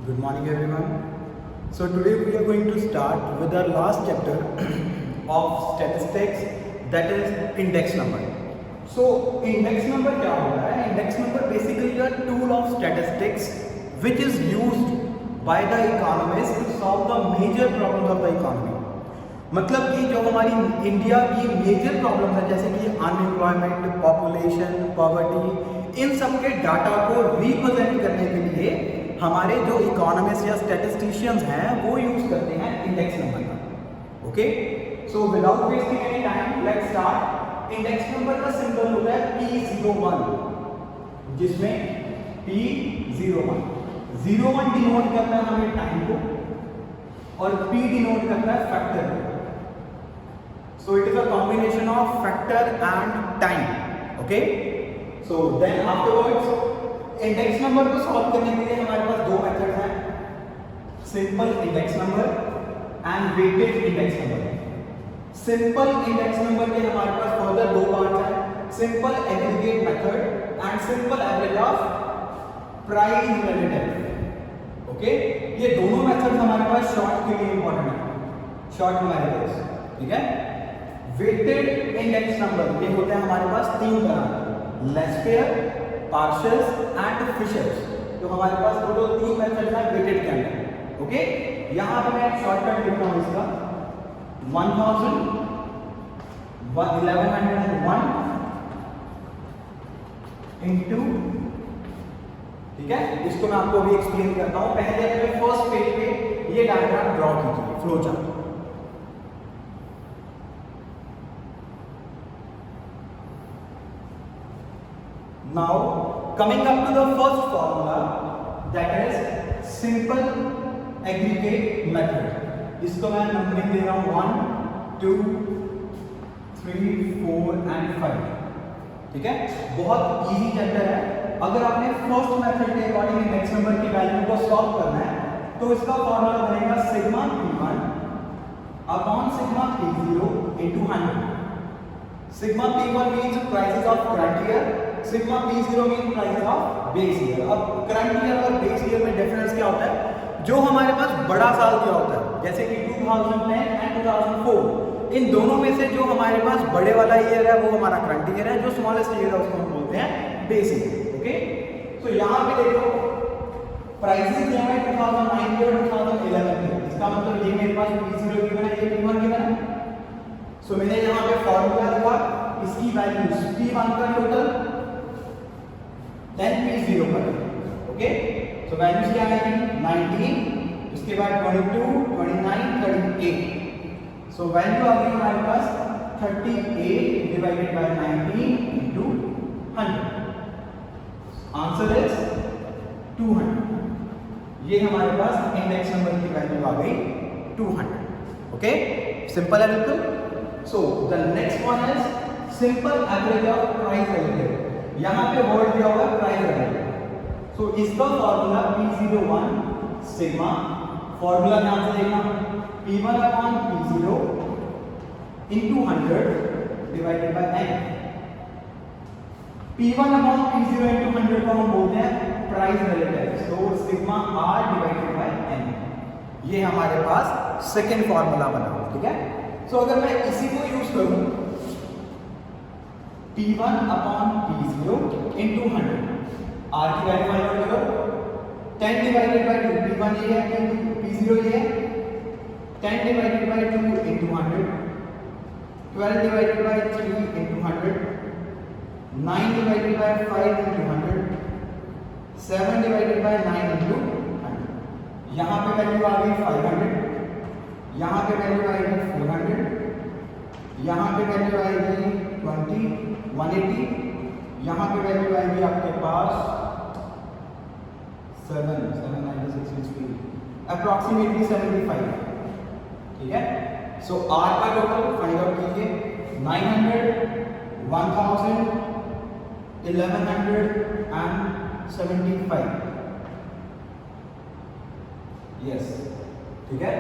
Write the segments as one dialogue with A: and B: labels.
A: Good morning, everyone. So today we are going to start with our last chapter of statistics, that is index number. So index number क्या होता है? Index number basically a tool of statistics which is used by the economists to solve the major problems of the economy. मतलब कि जो हमारी India की major problem है जैसे कि अनएम्प्लॉयमेंट, पॉपुलेशन, पॉवर्टी, इन सब के डाटा को रिप्रेजेंट करने के लिए हमारे जो इकोनॉमिस्ट या स्टैटिस्टिशियंस हैं वो यूज करते हैं इंडेक्स नंबर का. Okay, so without wasting any time let's start. Index number का सिंबल होता है P01, जिसमें P01 डिनोट करता है हमें टाइम को और P डिनोट करता है फैक्टर को. So it is a combination of factor and time. Okay. So then afterwards, index number को solve करने के लिए हमारे पास दो मेथड हैं, simple index number and weighted index number. Simple index number के हमारे पास further दो पार्ट्स हैं, simple aggregate method and simple average of price relative. Okay. ये दोनों मेथड हमारे पास शॉर्ट के लिए इंपॉर्टेंट है, शॉर्ट न्यूमेरिकल्स. ठीक है. वेटेड इंडेक्स नंबर ये होते हैं हमारे पास तीन तरह, लेस्पेयर, पार्शल्स एंड फिशर्स. तो हमारे पास टोटल तीन मेथड हैं वेटेड के अंदर. ओके, यहां पे मैं एक शॉर्टकट लिख रहा हूं इसका 1000 1101 इनटू. ठीक है, इसको मैं आपको अभी एक्सप्लेन करता हूं. पहले अपने फर्स्ट पेज पे ये डायग्राम ड्रॉ कीजिए, flow chart. Now coming up to the first formula, that is simple aggregate method. इसको मैं नंबरिंग दे रहा हूँ 1 2 3 4 and 5. ठीक है, बहुत इजी चैप्टर है. अगर आपने फर्स्ट मेथड के अकॉर्डिंग इंडेक्स नंबर की वैल्यू को सॉल्व करना है तो इसका फॉर्मूला बनेगा sigma P1 upon sigma P0 into 100. Sigma P1 means prices of current year, sigma P0 mean price of base year. अब करंट ईयर और बेस ईयर में डिफरेंस क्या होता है? जो हमारे पास बड़ा साल दिया होता है जैसे कि 2010 एंड 2004, इन दोनों में से जो हमारे पास बड़े वाला ईयर है वो हमारा करंट ईयर है, जो स्मॉलेस्ट ईयर है उसको हम बोलते हैं बेस ईयर. ओके, तो यहाँ पे देखो प्राइसेस दिया है 2009 के और 2011 के. इसका मतलब ये मेरे पास P0 गिवन है, ये P1 गिवन है. सो मैंने यहाँ पे फॉर्मूला दिया, इसकी वैल्यूज P1 का टोटल then P0 पर. ओके, सो वैल्यूज क्या आएगी 19, उसके बाद 22 29 38. सो वैल्यू आ गई हमारे पास 38 divided by 19 into 100. Answer is 200. ये हमारे पास इंडेक्स नंबर की वैल्यू आ गई 200. ओके, सिंपल है बिल्कुल. So the next one is simple average of price relative. यहाँ पे वर्ड दिया हुआ है प्राइस रिलेटिव. सो इसका फॉर्मूला P01 सिग्मा, फॉर्मूला ध्यान से देखना, P1 upon P0 into 100 divided by n. P1 upon P0 into 100 को हम बोलते हैं price relative. So sigma R divided by n. ये हमारे पास सेकंड फॉर्मूला बना. ठीक है, सो अगर मैं इसी को यूज करूं P1 upon P0 into 100, R की वैल्यू फाइंड आउट करो. 10 डिवाइडेड बाय 2, P1 ये है, P0 ये है. 10 divided by 2 into 100, 12 divided by 3 into 100, 9 divided by 5 into 100, 7 divided by 9 into 100. यहाँ पे वैल्यू आ गई 500, यहाँ पे वैल्यू आएगी 400, यहाँ पे वैल्यू आएगी 180, यहाँ पे वैल्यू आएगी आपके पास 796 अप्रॉक्सीमेटली 75. ठीक है, सो R का टोटल फाइंड आउट कीजिए. 900 1000 1100 एंड 75. यस, ठीक है.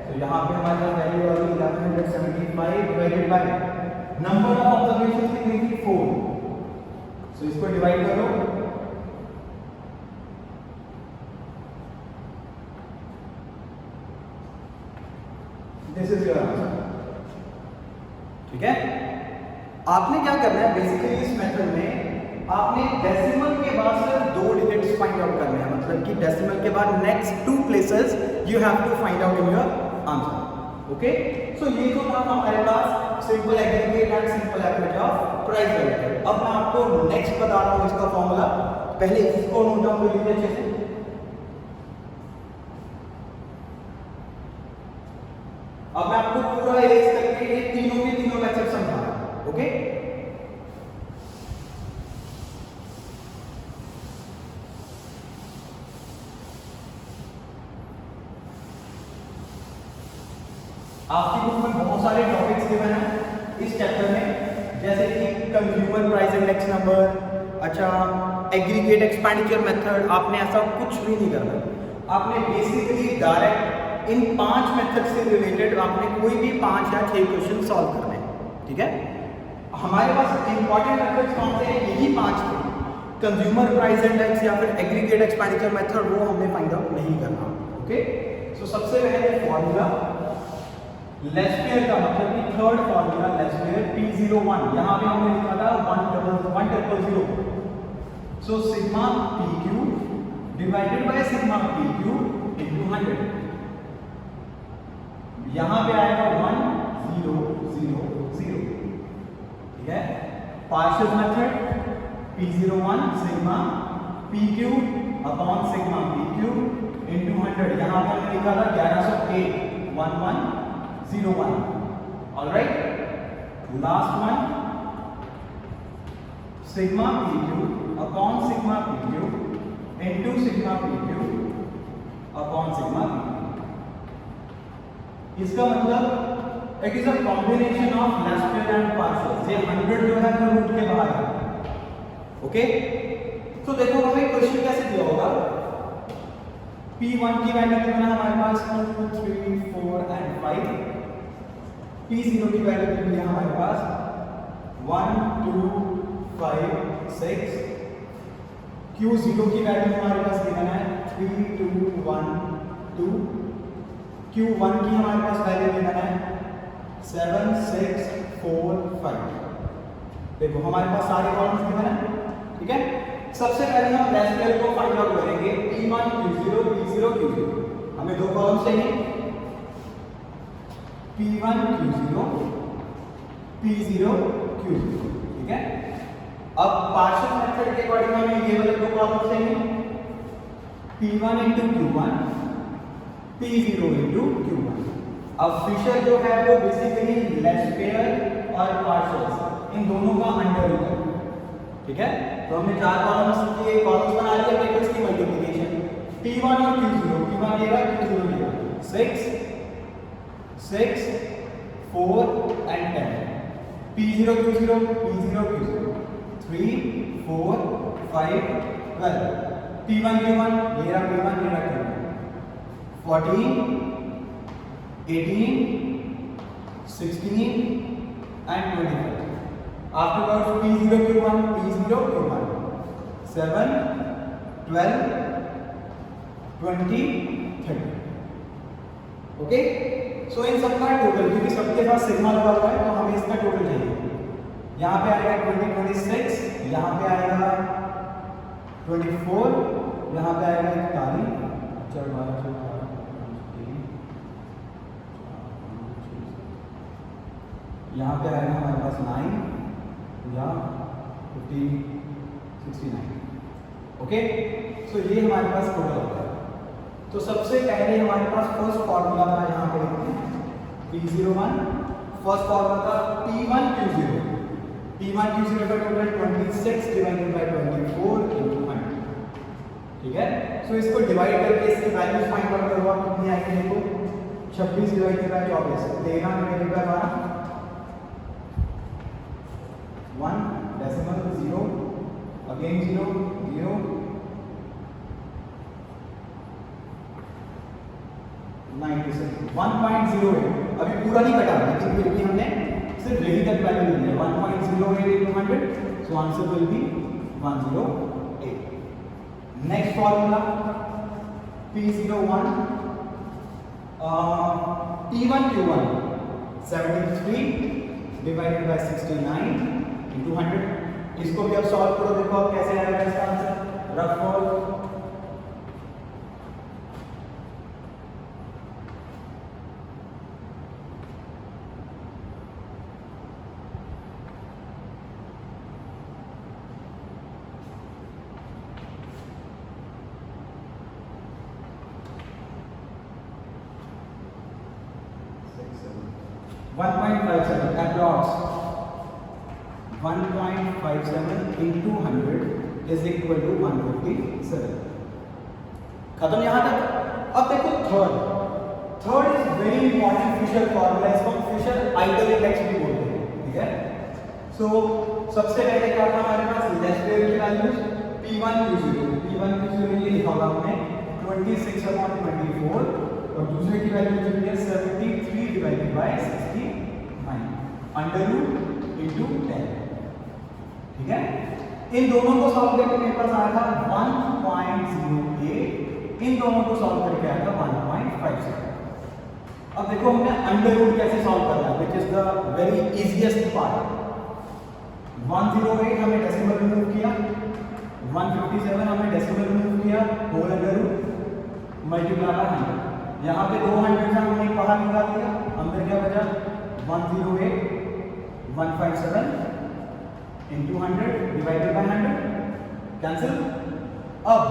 A: तो यहाँ पे हमारे पास वैल्यू आ गई 1175 divided by number of observations कितनी थी 4. सो इसको डिवाइड करो दिस इज योर आंसर। ठीक है, आपने क्या करना है बेसिकली इस मेथड में आपने डेसिमल के बाद सिर्फ 2 डिजिट्स फाइंड आउट करने हैं, मतलब कि डेसिमल के बाद next 2 places you have to find out in your answer. Okay, so ये तो था हमारे पास simple aggregate and simple average of price related. अब मैं आपको नेक्स्ट बता रहा हूँ इसका फॉर्मूला, पहले इसको नोट डाउन कर लीजिए अच्छे से। अब मैं आपको पूरा इरेज करके ये तीनों के तीनों लेक्चर समझा रहा हूं। ओके, आपकी बुक में बहुत सारे टॉपिक्स गिवन हैं इस चैप्टर में, जैसे कि कंज्यूमर प्राइस इंडेक्स नंबर, अच्छा एग्रीगेट एक्सपेंडिचर मेथड। आपने ऐसा कुछ भी नहीं करना, आपने बेसिकली डायरेक्ट इन 5 मेथड से रिलेटेड आपने कोई भी 5 या 6 क्वेश्चन सॉल्व करने हैं। ठीक है, हमारे पास इंपॉर्टेंट मेथड्स कौन से हैं? यही 5 थे, कंज्यूमर प्राइस इंडेक्स या फिर एग्रीगेट एक्सपेंडिचर मेथड, वो हमने फाइंड आउट नहीं करना। ओके, सो सबसे पहले फॉर्मूला लेस्पेयर का, मतलब कि थर्ड फॉर्मूला लेस्पेयर P01, यहां पे हमने लिखा था 100। So sigma PQ divided by sigma PQ into 100, यहां पे आएगा 1000। ठीक है, partial method P01 sigma PQ upon sigma PQ into 100, यहां पे हमने लिखा था 1108 1101। Alright, last one sigma PQ upon sigma PQ into sigma PQ upon sigma PQ। इसका मतलब it is a combination of Laspeyres and partial. ये 100 जो है वो रूट के बाहर है। ओके, तो देखो हमें क्वेश्चन कैसे दिया होगा। P1 की वैल्यू कितना है हमारे पास 2 3 4 एंड 5। P0 की वैल्यू कितनी है हमारे पास 1 2 5 6। Q0 की वैल्यू हमारे पास कितना है 3 2 1 2। Q1 की हमारे पास वैल्यू कितना है 7 6 4 5। देखो हमारे पास सारे कॉलम्स कितने हैं। ठीक है, सबसे पहले हम लेस्पेयर को फाइंड आउट करेंगे। P1 Q0 P0 Q0, हमें 2 कॉलम्स चाहिए, P1 Q0 P0 Q0। ठीक है, अब पार्शियल मेथड के अकॉर्डिंग हमें ये वाले 2 कॉलम्स चाहिए, P1 into Q1 P0 into Q1। अब फिशर जो है वो बेसिकली लेस्पेयर और पार्शियल इन दोनों का अंडर होता है। ठीक है, तो हमने 4 कॉलम्स के कॉलम्स बना लिए, टेबल्स की मल्टीप्लिकेशन P1 और Q0, P1 लेगा Q0 लेगा 6 6 4 and 10। P0 Q0 P0 Q0 3 4 5 12। P1 Q1 मेरा P1 मेरा Q1 14 18 16 and 25। Afterwards P0 Q1 P0 Q1 7 12 20 30। Okay, सो इन सबका टोटल, क्योंकि सबके पास सिग्मा लगा हुआ है तो हमें इसका टोटल चाहिए। यहाँ पे आएगा 26, यहाँ पे आएगा 24, यहाँ पे आएगा 41 यहाँ पे आएगा हमारे पास 9 या 15 69। ओके, सो ये हमारे पास टोटल होता है। तो सबसे पहले हमारे पास फर्स्ट फॉर्मूला था, यहाँ पे लिखते हैं P01। फर्स्ट फॉर्मूला था P1 Q0। P1 Q0 का टोटल 26 डिवाइडेड बाय 24 इनटू 100। ठीक है, सो इसको डिवाइड करके इसकी वैल्यूज फाइंड आउट करो, कितनी आएगी देखो 26 divided by 24 13 divided by 1 decimal 0 again 0 0 96 1.08। अभी पूरा नहीं कटा, लेकिन फिर भी हमने सिर्फ यही तक वैल्यू ली है 1.08 into 100, so answer will be 108। Next formula P01 T1 Q1 73 divided by 69 into 100। इसको भी अब सॉल्व करो, देखो अब कैसे आएगा इसका आंसर। रफ और 1.57 approx 1.57 into 100 is equal to 157। खत्म यहां तक। अब देखो third is very important Fisher formula, इसको फिशर आइडल इंडेक्स भी बोलते हैं, ठीक है। सो सबसे पहले क्या था हमारे पास लेस स्क्वायर की वैल्यूज P1 Q0 ये लिखा होगा हमने 26/24 और दूसरे की वैल्यू जो है 73 divided by 69 under root into 10, ठीक है। इन दोनों को सॉल्व करके मेरे पास आया था 1.08, इन दोनों को सॉल्व करके आया था 1.57। अब देखो हमने अंडर रूट कैसे सॉल्व करना है, which is the very easiest part. 108 हमने डेसिमल रिमूव किया, 157 हमने डेसिमल रिमूव किया, whole under root multiply by 100। यहाँ पे 200 का हमने बाहर निकाल दिया, अंदर क्या बचा 108 157 into 100 डिवाइडेड बाय 100 कैंसिल। अब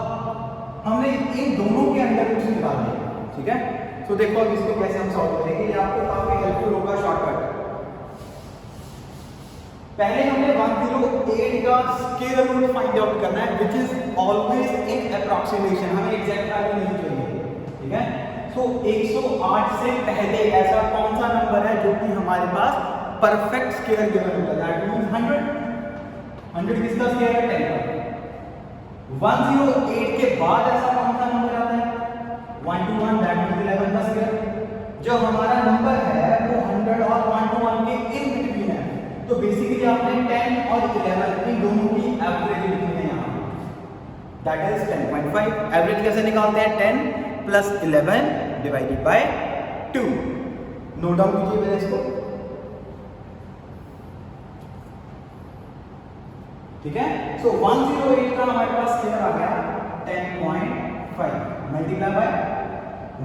A: हमने इन दोनों के अंडर रूट निकाल दिया, ठीक है। तो देखो अब इसको कैसे हम सॉल्व करेंगे, ये आपको काफी हेल्पफुल होगा शॉर्टकट। पहले हमने 108 का स्क्वायर रूट फाइंड आउट करना है, which is always in approximation, हमें एग्जैक्ट वैल्यू नहीं चाहिए, ठीक है। तो 108 से पहले ऐसा कौन सा नंबर है जो कि हमारे पास परफेक्ट स्क्वायर गिवन होता है, दैट मींस 100 किसका स्क्वायर है 10 का। 108 के बाद ऐसा कौन सा नंबर आता है 1 to 1, दैट मींस 11 का स्क्वायर। जो हमारा नंबर है वो 100 और 1 to 1 के इन बिटवीन है, तो बेसिकली आपने 10 और 11 इन दोनों की एवरेज लिखनी है यहाँ, दैट इज 10.5। एवरेज कैसे निकालते हैं, 10 plus 11 divided by 2। Note down कीजिए मेरे इसको, ठीक है। सो 108 का हमारे पास स्क्वायर आ गया 10.5 मल्टीप्लाई बाय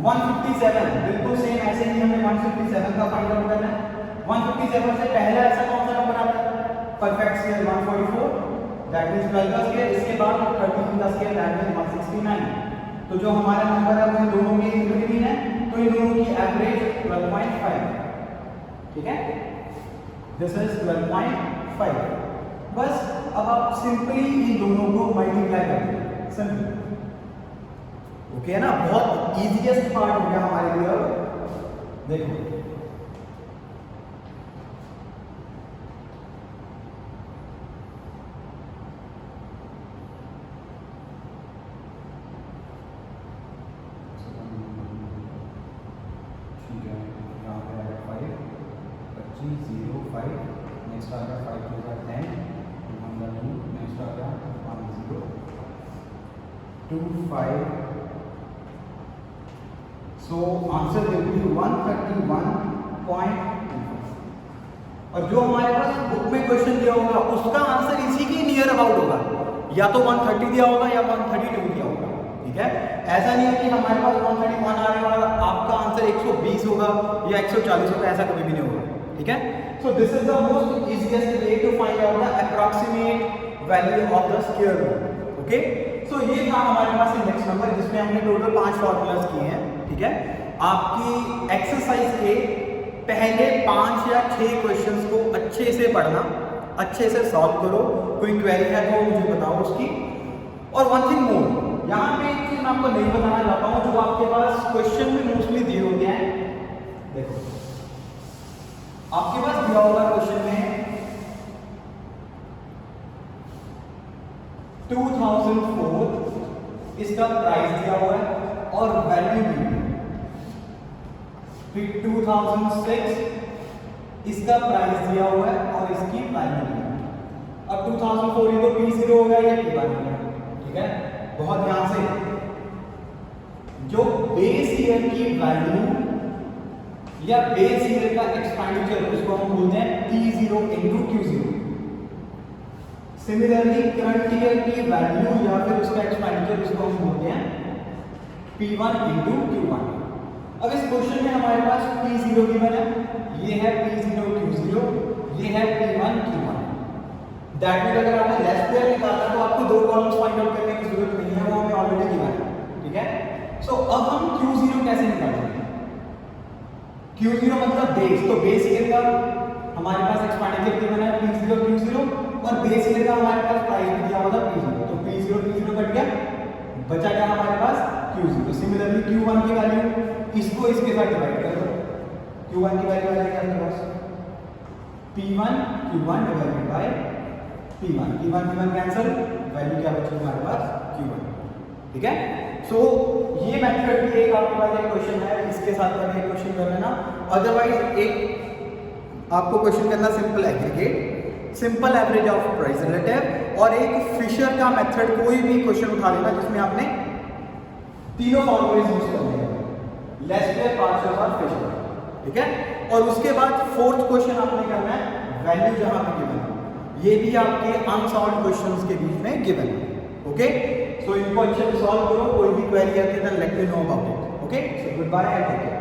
A: 157, बिल्कुल सेम ऐसे ही हमें 157 का फाइंड आउट करना है। 157 से पहले ऐसा कौन सा नंबर आता है परफेक्ट स्क्वायर 144, दैट मींस 12 का स्क्वायर। इसके बाद 33 का स्क्वायर, दैट मींस 169। तो जो हमारा नंबर है वो इन दोनों के इन बिटवीन है, तो इन दोनों की एवरेज 12.5, ठीक है। This is 12.5। बस अब आप सिंपली इन दोनों को मल्टीप्लाई कर दीजिए, सिंपल, ओके है ना। बहुत इजीएस्ट पार्ट हो गया हमारे लिए। अब देखो नेक्स्ट आ गया 5 to 10, नेक्स्ट आ गया 1025। So answer will be 131.25। और जो हमारे पास बुक में क्वेश्चन दिया होगा उसका आंसर इसी के नियर अबाउट होगा, या तो 130 दिया होगा या 132 दिया होगा, ठीक है। ऐसा नहीं है कि हमारे पास 131 आ रहा होगा आपका आंसर 120 होगा या 140 होगा, ऐसा कभी भी नहीं होगा, ठीक है। So this is the most easiest way to find out the approximate value of the square root, okay? So ये था हमारे पास इंडेक्स नंबर, जिसमें हमने टोटल 5 फॉर्मूलाज किए हैं, ठीक है। आपकी एक्सरसाइज के पहले 5 या 6 क्वेश्चंस को अच्छे से पढ़ना, अच्छे से सॉल्व करो। कोई क्वेरी है तो मुझे बताओ उसकी। और वन थिंग मोर, यहाँ पे एक चीज मैं आपको नहीं बताना चाहता हूँ, जो आपके पास क्वेश्चन में मोस्टली दिए होते हैं। देखो आपके पास दिया होगा क्वेश्चन में 2004 इसका प्राइस दिया हुआ है और वैल्यू दी है। फिर 2006 इसका प्राइस दिया हुआ है और इसकी वैल्यू दी है। अब 2004 ये तो P0 हो गया, ये P1 हो गया, ठीक है। बहुत ध्यान से, जो बेस ईयर की वैल्यू या बेस ईयर का एक्सपेंडिचर उसको हम बोलते हैं P0 into Q0। Similarly current year की वैल्यू या फिर उसका एक्सपेंडिचर उसको हम बोलते हैं P1 into Q1। अब इस क्वेश्चन में हमारे पास P0 गिवन है, ये है P0 Q0, ये है P1 Q1। दैट मींस अगर आपने लेस स्क्वायर निकालना तो आपको दो कॉलम्स फाइंड आउट करने की जरूरत नहीं है, वो हमें ऑलरेडी गिवन है, ठीक है। सो अब हम Q0 कैसे निकालेंगे? Q0 मतलब बेस, तो बेस ईयर का हमारे पास एक्सपेंडिचर गिवन है P0 Q0 और बेस ईयर का हमारे पास प्राइस भी दिया हुआ था P0, तो P0 P0 कट गया, बचा क्या हमारे पास Q0। सिमिलरली Q1 की वैल्यू इसको इसके साथ डिवाइड कर दो, Q1 की वैल्यू आ जाएगी आपके पास P1 Q1 divided by P1, P1 cancel, value क्या बची हमारे पास Q1, ठीक है। सो ये मेथड भी एक आपके पास एक क्वेश्चन है, इसके साथ में एक क्वेश्चन कर लेना। अदरवाइज एक आपको क्वेश्चन करना simple aggregate, simple average of price relative और एक फिशर का मेथड, कोई भी क्वेश्चन उठा लेना जिसमें आपने तीनों फॉर्मूलेज यूज करने हैं, लेस स्क्वायर, पार्शियल और फिशर, ठीक है। और उसके बाद फोर्थ क्वेश्चन आपने करना है वैल्यू जहां पे गिवन है, ये भी आपके अनसॉल्व्ड क्वेश्चंस के बीच में गिवन है, ओके। सो इनको अच्छे से सॉल्व करो, कोई भी क्वेरी आती है तो let me know about it, okay. So good bye and take care.